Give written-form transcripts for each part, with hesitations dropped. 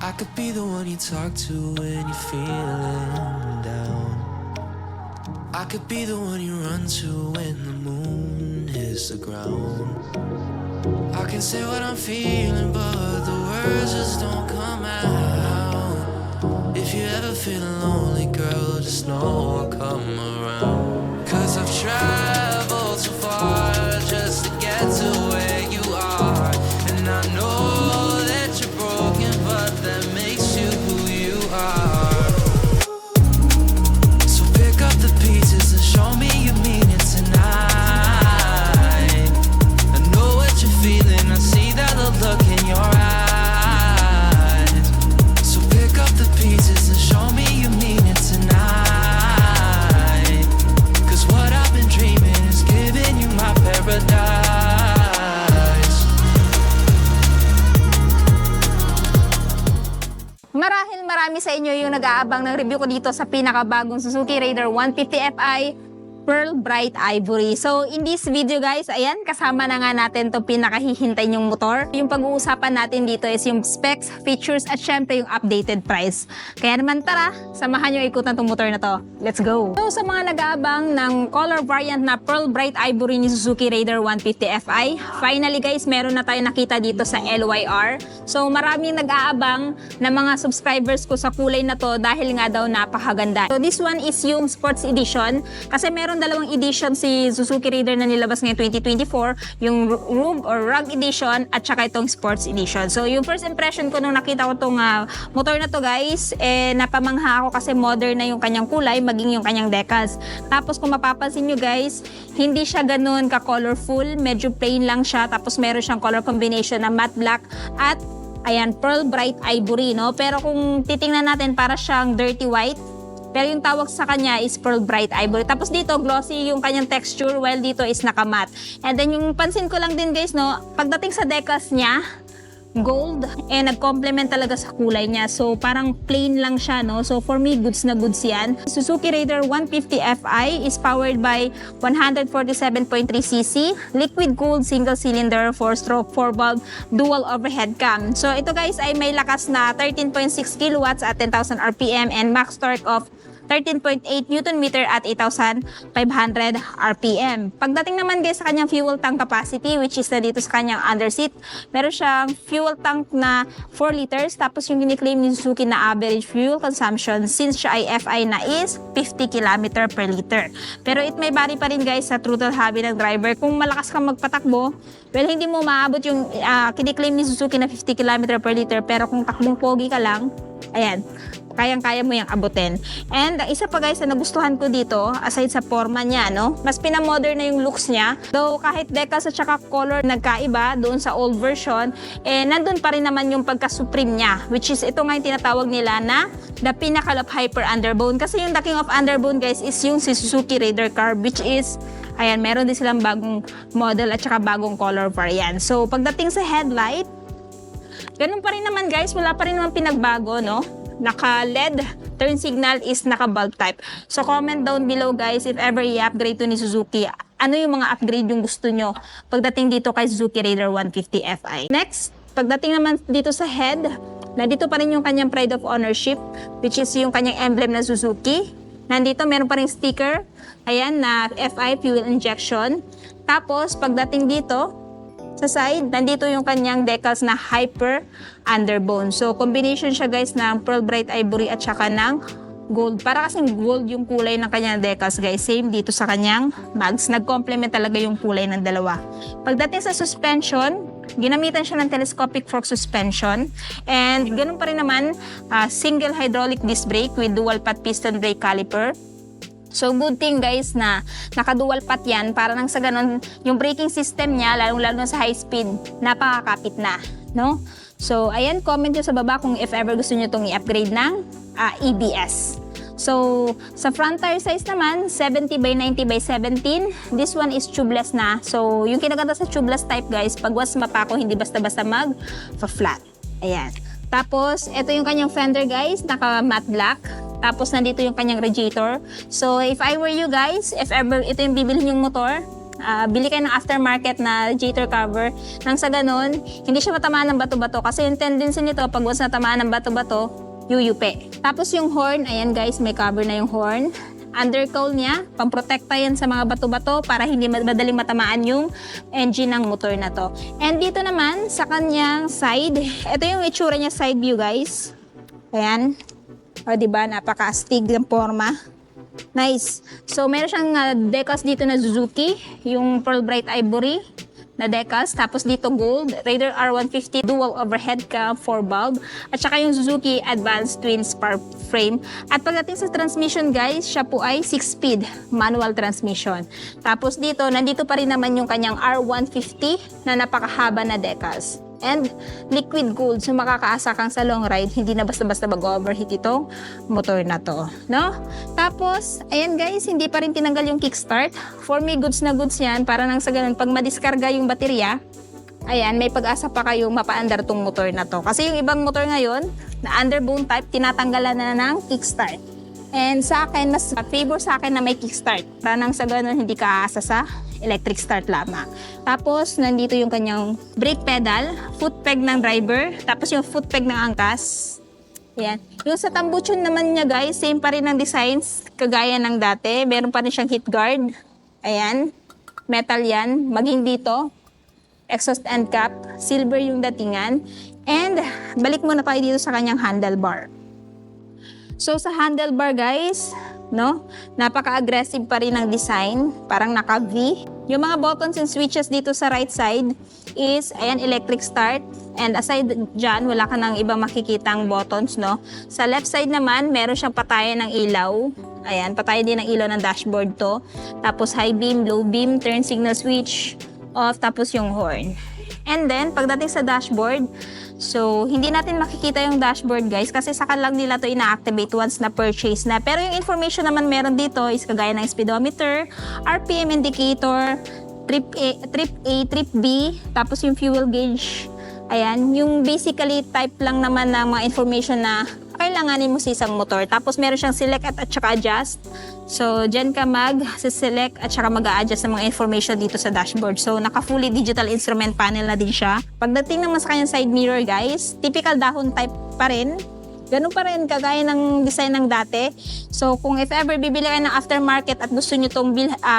I could be the one you talk to when you're feeling down. I could be the one you run to when the moon hits the ground. I can say what I'm feeling, but the words just don't come out. If you ever feeling lonely, girl, just know I'll come around. 'Cause I've traveled so far just to get to where you are. And I know that you're broken, but that makes you who you are. So pick up the pieces and show me you mean it tonight. I know what you're feeling, I see that look in your eyes. So pick up the pieces and show me you mean it tonight. 'Cause what I've been dreaming is giving you my paradise. Marahil marami sa inyo yung nag-aabang ng review ko dito sa pinakabagong Suzuki Raider 150 Fi Pearl Bright Ivory. So, in this video guys, ayan, kasama na nga natin itong pinakahihintay yung motor. Yung pag-uusapan natin dito is yung specs, features, at syempre yung updated price. Kaya naman tara, samahan nyo ikutan itong motor na to. Let's go! So, sa mga nag-aabang ng color variant na Pearl Bright Ivory ni Suzuki Raider 150 Fi, finally guys, meron na tayo nakita dito sa LYR. So, maraming nag-aabang na mga subscribers ko sa kulay na to dahil nga daw napakaganda. So, this one is yung Sports Edition kasi meron dalawang edition si Suzuki Raider na nilabas ngayon 2024, yung Rug or Rug Edition at saka itong Sports Edition. So yung first impression ko nung nakita ko itong motor na to guys, napamangha ako kasi modern na yung kanyang kulay, maging yung kanyang decals. Tapos kung mapapansin nyo guys, hindi siya ganun ka-colorful, medyo plain lang siya, tapos meron siyang color combination na matte black at ayan, Pearl Bright Ivory, no? Pero kung titingnan natin, para siyang dirty white. Pero yung tawag sa kanya is Pearl Bright Ivory. Tapos dito, glossy yung kanyang texture, while dito is nakamat. And then yung pansin ko lang din guys, no, pagdating sa decals niya, gold, nag-complement talaga sa kulay niya. So, parang plain lang siya, no? So, for me, goods na goods yan. Suzuki Raider 150 Fi is powered by 147.3cc, liquid-cooled single-cylinder 4-stroke 4-valve dual overhead cam. So, ito guys ay may lakas na 13.6 kilowatts at 10,000 RPM and max torque of 13.8 Nm at 8,500 RPM. Pagdating naman guys sa kanyang fuel tank capacity, which is na dito sa kanyang underseat, meron siyang fuel tank na 4 liters. Tapos yung gini-claim ni Suzuki na average fuel consumption since siya ay Fi na is 50 km per liter. Pero it may vary pa rin guys sa throttle habit ng driver. Kung malakas kang magpatakbo, well, hindi mo maabot yung kini-claim ni Suzuki na 50 km per liter. Pero kung takbong pogi ka lang, ayan, kayang-kaya mo yung abutin. And isa pa guys na nagustuhan ko dito, aside sa forma niya, no, mas pinamodern na yung looks niya. Though kahit decals at saka color nagkaiba doon sa old version, nandun pa rin naman yung pagka-supreme niya, which is ito nga yung tinatawag nila na the pinnacle of hyper underbone. Kasi yung the king of underbone guys is yung si Suzuki Raider Carb, which is ayan, meron din silang bagong model at saka bagong color variant. So pagdating sa headlight, ganun pa rin naman guys, wala pa rin naman pinagbago, no? Naka-LED turn signal is naka-bulb type. So comment down below guys if ever i-upgrade to ni Suzuki, ano yung mga upgrade yung gusto nyo pagdating dito kay Suzuki Raider 150 Fi. Next, pagdating naman dito sa head, nandito pa rin yung kanyang pride of ownership, which is yung kanyang emblem na Suzuki. Nandito meron pa rin sticker, ayan, na Fi fuel injection. Tapos pagdating dito sa side, nandito yung kanyang decals na hyper underbone. So, combination siya guys ng Pearl Bright Ivory at saka ng gold. Para kasing gold yung kulay ng kanyang decals guys. Same dito sa kanyang mags. Nag-complement talaga yung kulay ng dalawa. Pagdating sa suspension, ginamitan siya ng telescopic fork suspension. And ganun pa rin naman, single hydraulic disc brake with dual path piston brake caliper. So, good thing guys na naka-dual path yan para nang sa ganun, yung braking system niya, lalong-lalo sa high speed, napakakapit na, no? So, ayan, comment nyo sa baba kung if ever gusto nyo itong i-upgrade ng EBS. So, sa front tire size naman, 70 by 90 by 17. This one is tubeless na. So, yung kinaganda sa tubeless type guys, pag was mapako, hindi basta-basta mag-flat. Ayan. Tapos, ito yung kanyang fender guys, naka-matte black. Tapos, nandito yung kanyang radiator. So, if I were you guys, if ever ito yung bibilhin yung motor, bili kayo ng aftermarket na radiator cover nang sa ganun, hindi siya matamaan ng bato-bato kasi yung tendency nito pag once natamaan ng bato-bato, yuyupi. Tapos yung horn, ayan guys, may cover na yung horn. Undercowl niya, pamprotekta yan sa mga bato-bato para hindi madaling matamaan yung engine ng motor na to. And dito naman, sa kanyang side, ito yung itsura niya side view guys. Ayan. O diba, napaka-astig ng forma. Nice. So, meron siyang decals dito na Suzuki, yung Pearl Bright Ivory na decals. Tapos dito gold, Raider R150 dual overhead cam 4 valve. At saka yung Suzuki Advanced Twin Spark frame. At pagdating sa transmission guys, siya po ay 6-speed manual transmission. Tapos dito, nandito pa rin naman yung kanyang R150 na napakahaba na decals. And liquid gold, so makakaasa kang sa long ride, hindi na basta-basta mag-overheat itong motor na to, no? Tapos, ayan guys, hindi pa rin tinanggal yung kickstart. For me, goods na goods yan, para nang sa ganun, pag madiskarga yung baterya, ayan, may pag-asa pa kayong mapaandar tong motor na to. Kasi yung ibang motor ngayon, na underbone type, tinatanggalan na ng kickstart. And sa akin, mas favor sa akin na may kickstart. Para nang sa ganun, hindi ka aasa sa electric start lamang. Tapos, nandito yung kanyang brake pedal, foot peg ng driver, tapos yung foot peg ng angkas. Ayan. Yung sa tambuchon naman niya guys, same pa rin ang designs, kagaya ng dati. Meron pa rin siyang heat guard. Ayan. Metal yan. Maging dito, exhaust end cap, silver yung datingan. And, balik muna tayo dito sa kanyang handlebar. So, sa handlebar guys, no? Napaka-aggressive pa rin ang design, parang naka-V. Yung mga buttons and switches dito sa right side is, ayan, electric start. And aside dyan, wala ka nang ibang makikitang buttons, no? Sa left side naman, meron siyang patayan ng ilaw. Ayan, patayan din ng ilaw ng dashboard to. Tapos high beam, low beam, turn signal switch, off, tapos yung horn. And then, pagdating sa dashboard, so, hindi natin makikita yung dashboard guys kasi saka lang nila to ina-activate once na purchase na. Pero yung information naman meron dito is kagaya ng speedometer, RPM indicator, trip A, trip B, tapos yung fuel gauge. Ayan, yung basically type lang naman ng mga information na kailanganin mo sa isang motor. Tapos meron siyang select at saka adjust. So, dyan ka mag-select at saka mag-a-adjust ng mga information dito sa dashboard. So, naka-fully digital instrument panel na din siya. Pagdating naman sa kanyang side mirror guys, typical dahon type pa rin. Ganun pa rin, kagaya ng design ng dati. So, kung if ever bibili kayo ng aftermarket at gusto nyo itong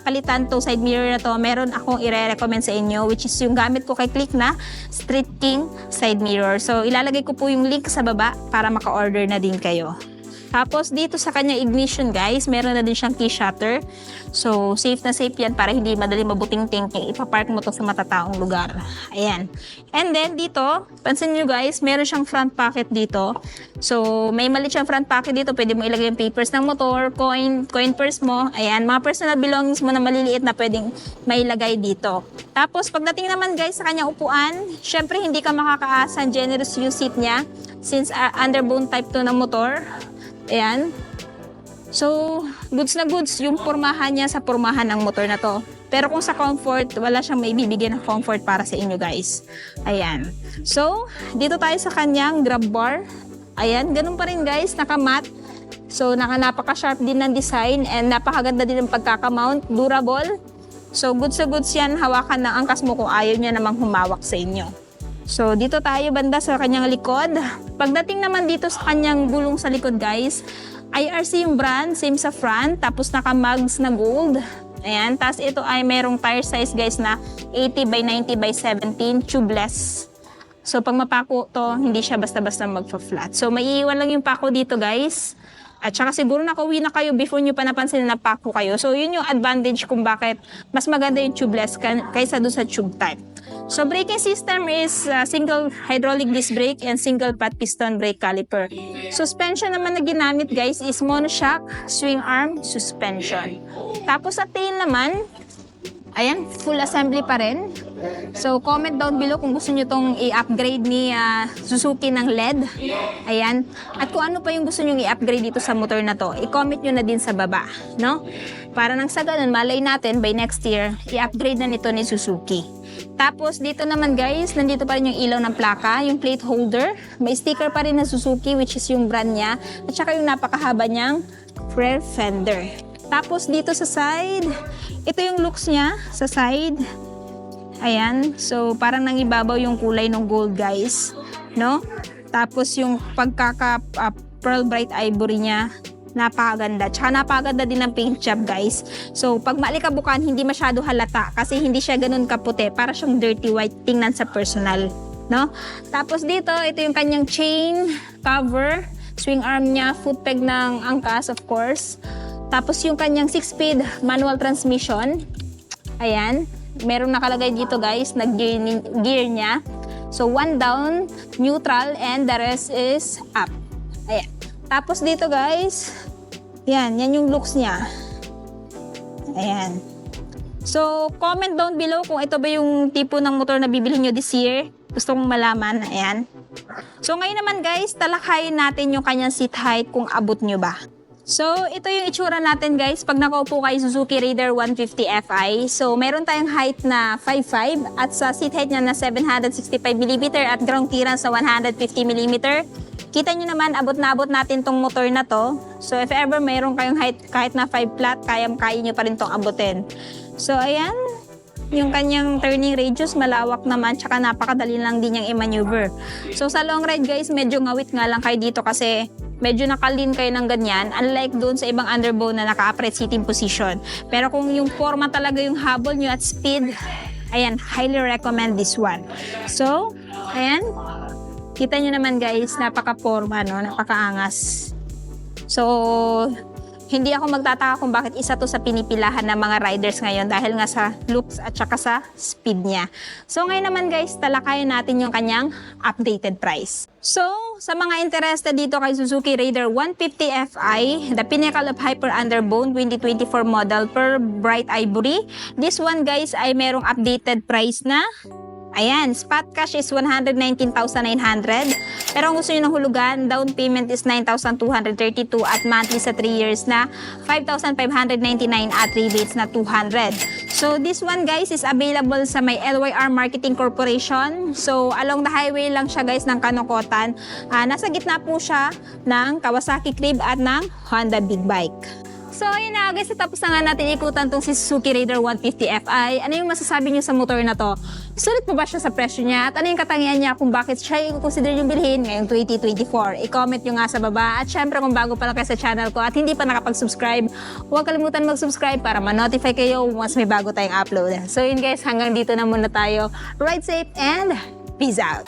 palitan itong side mirror na to, meron akong i-recommend sa inyo, which is yung gamit ko kay Click na Street King side mirror. So, ilalagay ko po yung link sa baba para maka-order na din kayo. Tapos dito sa kanya ignition guys, meron na din siyang key shutter. So safe na safe yan para hindi madali mabuting-ting ipapark mo to sa matataong lugar. Ayan. And then dito, pansin nyo guys, meron siyang front pocket dito. So may maliit siyang front pocket dito, pwede mo ilagay yung papers ng motor, coin purse mo. Ayan, mga personal belongings mo na maliliit na pwedeng mailagay dito. Tapos pagdating naman guys sa kanyang upuan, syempre hindi ka makakaasa, generous yung seat niya since underbone type to ng motor. Ayan. So, goods na goods yung pormahan niya sa pormahan ng motor na to. Pero kung sa comfort, wala siyang may bibigyan ng comfort para sa inyo guys. Ayan. So, dito tayo sa kanyang grab bar. Ayan, ganun pa rin guys, naka-matte. So, napaka-sharp din ng design and napakaganda din ng pagkaka-mount, durable. So, goods na goods yan, hawakan ng angkas mo kung ayaw niya namang humawak sa inyo. So, dito tayo banda sa kanyang likod. Pagdating naman dito sa kanyang gulong sa likod, guys, IRC yung brand, same sa front, tapos naka-mugs na gold. Ayan, tapos ito ay merong tire size, guys, na 80 by 90 by 17, tubeless. So, pag mapako to, hindi siya basta-basta magpa-flat. So, may iiwan lang yung pako dito, guys. At saka siguro nakauwi na kayo before nyo pa napansin na napako kayo. So, yun yung advantage kung bakit mas maganda yung tubeless kaysa doon sa tube type. So, braking system is single hydraulic disc brake and single pot piston brake caliper. Suspension naman na ginamit guys is monoshock swing arm suspension. Tapos sa tail naman, ayan, full assembly pa rin. So, comment down below kung gusto nyo itong i-upgrade ni Suzuki ng LED. Ayan. At kung ano pa yung gusto nyo i-upgrade dito sa motor na to, i-comment nyo na din sa baba, no? Para nang sa ganun, malay natin by next year, i-upgrade na nito ni Suzuki. Tapos, dito naman guys, nandito pa rin yung ilaw ng plaka, yung plate holder. May sticker pa rin na Suzuki, which is yung brand niya. At saka yung napakahaba niyang rear fender. Tapos dito sa side, ito yung looks niya sa side. Ayan, so parang nangibabaw yung kulay ng gold guys, no? Tapos yung pearl bright ivory niya, napakaganda. Tsaka napakaganda din ng paint job guys. So pag malikabukan, hindi masyado halata kasi hindi siya ganun kaputi. Para siyang dirty white tingnan sa personal, no? Tapos dito, ito yung kanyang chain cover, swing arm niya, foot peg ng angkas of course. Tapos yung kanyang 6-speed manual transmission. Ayan, merong nakalagay dito guys na gear niya. So 1 down, neutral, and the rest is up. Ayan. Tapos dito guys, yan yung looks niya. Ayan. So, comment down below kung ito ba yung tipo ng motor na bibili nyo this year. Gusto kong malaman. Ayan. So, ngayon naman guys, talakayin natin yung kanyang seat height kung abot nyo ba. So, ito yung itsura natin guys pag nakaupo kayo Suzuki Raider 150 Fi. So, meron tayong height na 5'5" at sa seat height niya na 765mm at ground clearance sa 150mm. Kita nyo naman, abot na abot natin tong motor na to. So, if ever mayroon kayong height kahit na 5 flat, kaya nyo pa rin tong abutin. So, ayan. Yung kanyang turning radius, malawak naman, tsaka napakadali lang din niyang i-maneuver. So, sa long ride guys, medyo ngawit nga lang kayo dito kasi medyo nakalin kayo ng ganyan, unlike doon sa ibang underbow na naka-upright sitting position. Pero kung yung forma talaga yung habol nyo at speed, ayan, highly recommend this one. So, ayan. Kita nyo naman guys, napaka-forma, no? Napakaangas. So, hindi ako magtataka kung bakit isa to sa pinipilahan ng mga riders ngayon dahil nga sa looks at saka sa speed niya. So, ngayon naman guys, talakayin natin yung kanyang updated price. So, sa mga interested dito kay Suzuki Raider 150 Fi, the pinnacle of hyper underbone 2024 model per bright ivory. This one guys ay merong updated price na ayan, spot cash is 119,900. Pero kung gusto nyo ng hulugan, down payment is 9,232 at monthly sa 3 years na 5,599 at rebates na 200. So this one guys is available sa may LYR Marketing Corporation. So along the highway lang siya guys ng Kanokotan. Nasa gitna po siya ng Kawasaki Crib at ng Honda Big Bike. So, ayun na guys, tapos na nga natin ikutan tong si Suzuki Raider 150 Fi. Ano yung masasabi niyo sa motor na to? Sulit pa ba siya sa presyo niya? At ano yung katangian niya kung bakit siya i-consider yung bilhin ngayong 2024? I-comment nyo nga sa baba. At syempre kung bago pa lang kayo sa channel ko at hindi pa nakapag-subscribe, huwag kalimutan mag-subscribe para ma-notify kayo once may bago tayong upload. So yun guys, hanggang dito na muna tayo. Ride safe and peace out!